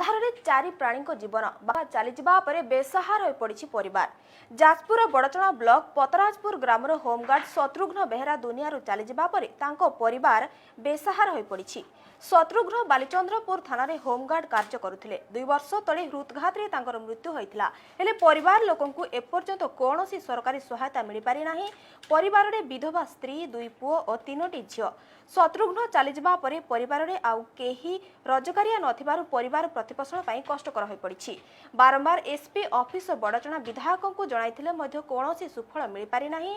अंधारे चारि प्राणी जीवन चलीजा बेसहारा हो पड़ी परिवार। जाजपुर बड़चणा ब्लॉक पतराजपुर ग्रामर होमगार्ड शत्रुघ्न बेहेरा दुनिया चलीजा परिवार बेसहारा हो पड़ी। शत्रुघ्न बालीचंद्रपुर थाना होमगार्ड कार्य करुले 2 वर्ष तले हृदघात मृत्यु होता हेले परिवार लोकंकु एपर्यंत कौन सरकारी सहायता मिल पारि नाही। परिवार में विधवा स्त्री 2 पुओ और 3टी झील। शत्रुघ्न चलीजा परिवार में आउ केही रोजगारिया नथिबारु परिवार प्रतिपोषण ପାଇଁ कष्टकर हो पड़ी। बारंबार एसपी ऑफिस बड़चणा विधायकों को जणाइथिले मध्य कौनसी सुफल मिल पारि नाही।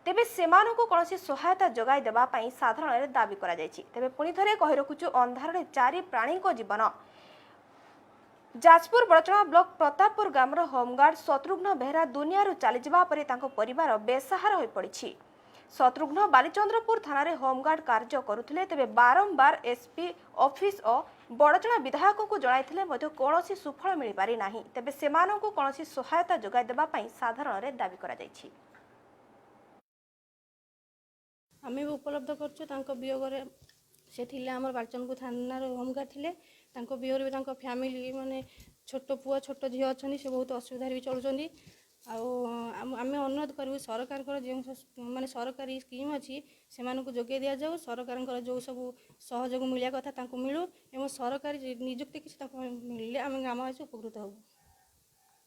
तेबे सेमानकु कौनसी सहायता जगाई देबा पई साधारण दाबी करा जायछि। तेबे पुणी थरे कहि रखुछु अंधारे चारि प्राणी जीवन। जाजपुर बड़चणा ब्लॉक प्रतापपुर ग्रामर होमगार्ड शत्रुघ्न बेहेरा दुनिया चलीजा परिवार बेसहारा हो पड़ी। शत्रुघ्न बालीचंद्रपुर थाना होमगार्ड कार्य करुले तेबे बारंबार एसपी ऑफिस और बड़चणा विधायकों को जणाइथिले मध्य कौनसी सुफल मिल पारि नाही। तेबे सेमानकु कौनसी सहायता जगाई देबा पई साधारण दाबी करा जायछि। आम भी उपलब्ध करगरे से आम बालचंदपुर थाना होमगार्ड थे बिहर भी फैमिली माने छोट पुआ छोट झी अच्छा से बहुत असुविधा भी चलुँच। आम अनुरोध करूँ सरकार जो माने सरकारी स्कीम अच्छी से जोगे दि जाऊ। सरकार जो सब सहयोग मिलवा कथा मिलू एवं सरकारी निजुक्ति किसी मिले आम ग्रामवासी उपकृत हो।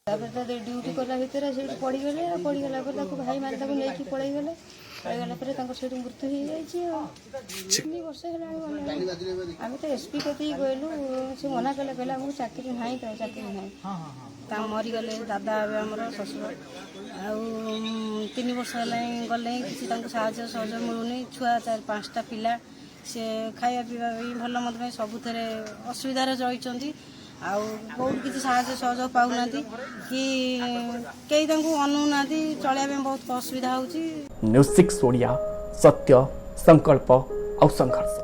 ड्यूटी कला भितर से पड़गले पड़गला भाई मैंने नहीं पलैगले पलैगला मृत्यु हो 3 वर्ष है। आम तो एसपी कति कहलु से मना कले कहला आमको चाकरी ना तो चाकरी ना मरीगले दादा आमर शशुर आ 3 वर्ष गले किसी सहयोग मिलूनी। छुआ 4-5टा पिला से खाया पीवा भल मत सबुथ असुविधार रही बहुत किसी साहाଯ୍य सहयोग पाऊना कि कई अनुना चलिया बहुत असुविधा होची। न्यूज़ 6 ओडिया सत्य संकल्प और संघर्ष।